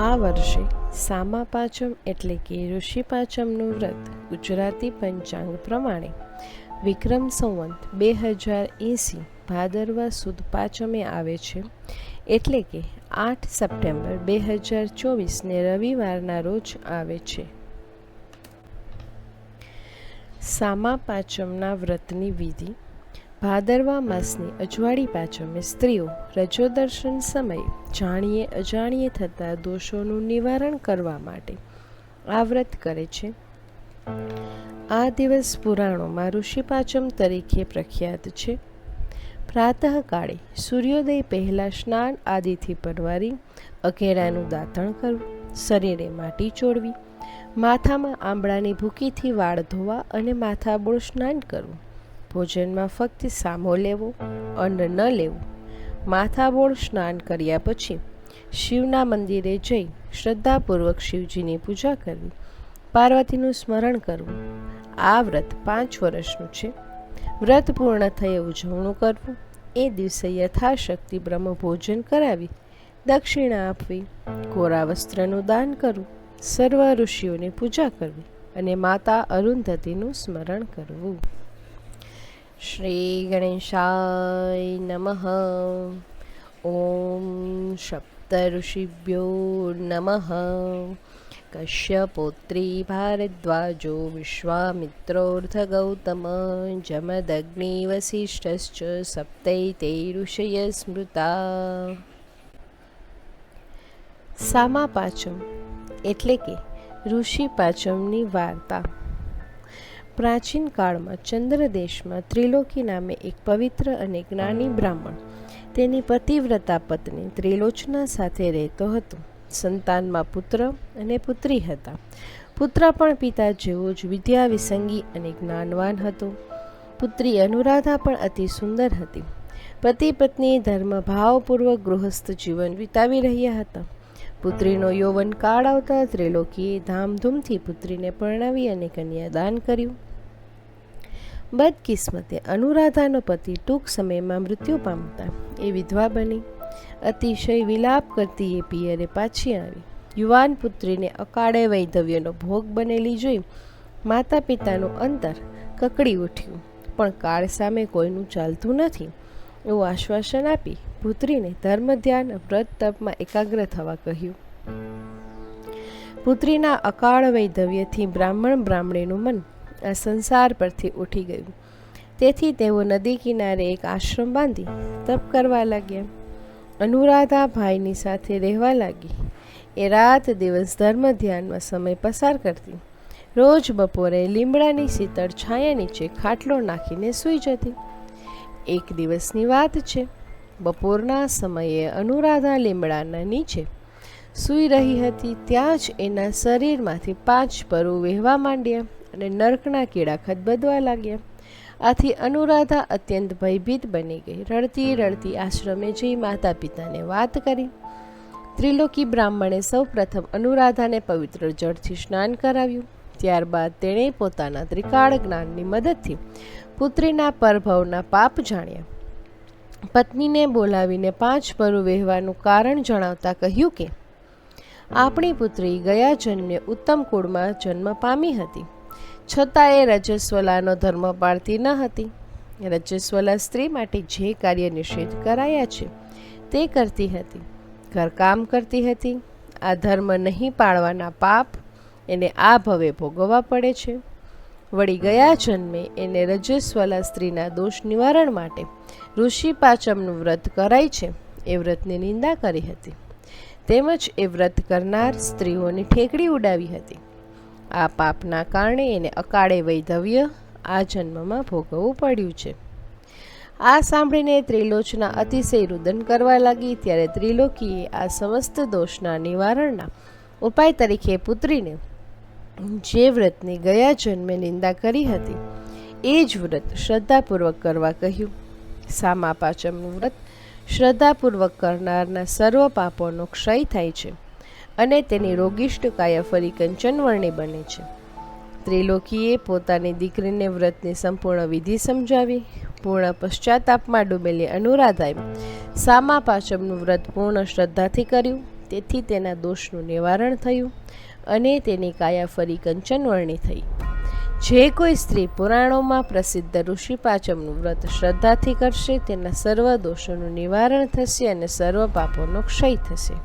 આ વર્ષે સામા પાંચમ એટલે કે ઋષિ પાંચમનું વ્રત ગુજરાતી પંચાંગ પ્રમાણે વિક્રમ સંવત 2080 ભાદરવા સુદ પાંચમે આવે છે, એટલે કે 8 સપ્ટેમ્બર 2024ને રવિવારના રોજ આવે છે. સામા પાંચમના વ્રતની વિધિ. ભાદરવા માસની અજવાળી પાંચમે સ્ત્રીઓ રજોદર્શન સમયે જાણીએ અજાણીએ થતા દોષોનું નિવારણ કરવા માટે આ વ્રત કરે છે. આ દિવસ પુરાણોમાં ઋષિ પાંચમ તરીકે પ્રખ્યાત છે. પ્રાતઃકાળે સૂર્યોદય પહેલાં સ્નાન આદિથી પરવારી અઘેરાનું દાંતણ કરવું, શરીરે માટી ચોળવી, માથામાં આંબળાની ભૂકીથી વાળ ધોવા અને માથાબોળ સ્નાન કરવું. ભોજનમાં ફક્ત સામો લેવો, અન્ન ન લેવું. માથાબોળ સ્નાન કર્યા પછી શિવના મંદિરે જઈ શ્રદ્ધાપૂર્વક શિવજીની પૂજા કરવી, પાર્વતીનું સ્મરણ કરવું. આ વ્રત 5 વર્ષનું છે. વ્રત પૂર્ણ થયે ઉજવણું કરવું. એ દિવસે યથાશક્તિ બ્રહ્મભોજન કરાવી દક્ષિણા આપવી, કોરા વસ્ત્રનું દાન કરવું, સર્વ ઋષિઓની પૂજા કરવી અને માતા અરુંધતીનું સ્મરણ કરવું. શ્રી ગણેશાય નમઃ. ઓમ સપ્તઋષિભ્યો નમઃ. કશ્યપોત્રી ભારદ્વાજો વિશ્વામિત્રોર્થ ગૌતમ જમદગ્નિ વસિષ્ઠશ્ચ સપ્તૈતે ઋષય સ્મૃતા. સામા પાંચમ એટલે કે ઋષિ પાંચમની વાર્તા. પ્રાચીન કાળમાં ચંદ્ર દેશમાં ત્રિલોકી નામે એક પવિત્ર અને જ્ઞાની બ્રાહ્મણ તેની પતિવ્રતા પત્ની ત્રિલોચના સાથે રહેતો હતો. સંતાનમાં પુત્ર અને પુત્રી હતા. પુત્ર પણ પિતા જેવો જ વિદ્યા વિસંગી અને જ્ઞાનવાન હતો. પુત્રી અનુરાધા પણ અતિ સુંદર હતી. પતિ પત્ની ધર્મ ભાવપૂર્વક ગૃહસ્થ જીવન વિતાવી રહ્યા હતા. પુત્રીનો યૌવન કાળ આવતા ત્રિલોકીએ ધામધૂમથી પુત્રીને પરણાવી અને કન્યાદાન કર્યું. બદકિસ્મતે અનુરાધાનો પતિ ટૂંક સમયમાં મૃત્યુ પામતા એ વિધવા બની અતિશય વિલાપ કરતી એ પિયરે પાછી આવી. યુવાન પુત્રીને અકાળે વૈધવ્યનો ભોગ બનેલી જોઈ માતા પિતાનું અંતર કકડી ઉઠ્યું, પણ કાળ સામે કોઈનું ચાલતું નથી એવું આશ્વાસન આપી પુત્રીને ધર્મ ધ્યાન વ્રત તપમાં એકાગ્ર થવા કહ્યું. પુત્રીના અકાળ વૈધવ્યથી બ્રાહ્મણીનું મન આ સંસાર પરથી ઉઠી ગયું. તેથી તેઓ નદી કિનારે એક આશ્રમ બાંધી તપ કરવા લાગ્યા. અનુરાધા ભાઈની સાથે રહેવા લાગી. એ રાત દિવસ ધર્મ ધ્યાનમાં સમય પસાર કરતી. રોજ બપોરે લીમડાની શીતળ છાયા નીચે ખાટલો નાખીને સૂઈ જતી. એક દિવસની વાત છે. બપોરના સમયે અનુરાધા લીમડાના નીચે સૂઈ રહી હતી. ત્યાં જ એના શરીરમાંથી 5 પરુ વહેવા માંડ્યા અને નર્કના કીડા ખદબદવા લાગ્યા. આથી અનુરાધા અત્યંત ભયભીત બની ગઈ. રડતી રડતી આશ્રમે જઈ માતા પિતાને વાત કરી. ત્રિલોકી બ્રાહ્મણે સૌ પ્રથમ અનુરાધાને પવિત્ર જળથી સ્નાન કરાવ્યું. ત્યારબાદ તેણે પોતાના ત્રિકાળ જ્ઞાનની મદદથી પુત્રીના પરભવના પાપ જાણ્યા. પત્નીને બોલાવીને 5 પરુ વહેવાનું કારણ જણાવતા કહ્યું કે આપણી પુત્રી ગયા જન્મે ઉત્તમ કુળમાં જન્મ પામી હતી, છતાં એ રજસ્વલાનો ધર્મ પાળતી ન હતી. રજસ્વલા સ્ત્રી માટે જે કાર્ય નિષેધ કરાયા છે તે કરતી હતી, ઘરકામ કરતી હતી. આ ધર્મ નહીં પાળવાના પાપ એને આ ભવે ભોગવવા પડે છે. વળી ગયા જન્મે એને રજસ્વલા સ્ત્રીના દોષ નિવારણ માટે ઋષિ પાંચમનું વ્રત કરાય છે એ વ્રતની નિંદા કરી હતી, તેમજ એ વ્રત કરનાર સ્ત્રીઓની ઠેકડી ઉડાવી હતી. આ પાપના કારણે એને અકાળે વૈધવ્ય આ જન્મમાં ભોગવવું પડ્યું છે. આ સાંભળીને ત્રિલોચના અતિશય રુદન કરવા લાગી. ત્યારે ત્રિલોકીએ આ સમસ્ત દોષના નિવારણના ઉપાય તરીકે પુત્રીને જે વ્રતની ગયા જન્મે નિંદા કરી હતી એ જ વ્રત શ્રદ્ધાપૂર્વક કરવા કહ્યું. સામા પાંચમનું વ્રત શ્રદ્ધાપૂર્વક કરનારના સર્વ પાપોનો ક્ષય થાય છે અને તેની રોગિષ્ટ કાયા ફરી કંચનવર્ણી બને છે. ત્રિલોકીએ પોતાની દીકરીને વ્રતની સંપૂર્ણ વિધિ સમજાવી. પૂર્ણ પશ્ચાતાપમાં ડૂબેલી અનુરાધાએ સામા પાંચમનું વ્રત પૂર્ણ શ્રદ્ધાથી કર્યું. તેથી તેના દોષનું નિવારણ થયું અને તેની કાયા ફરી કંચનવર્ણી થઈ. જે કોઈ સ્ત્રી પુરાણોમાં પ્રસિદ્ધ ઋષિ પાંચમનું વ્રત શ્રદ્ધાથી કરશે તેના સર્વ દોષોનું નિવારણ થશે અને સર્વ પાપોનો ક્ષય થશે.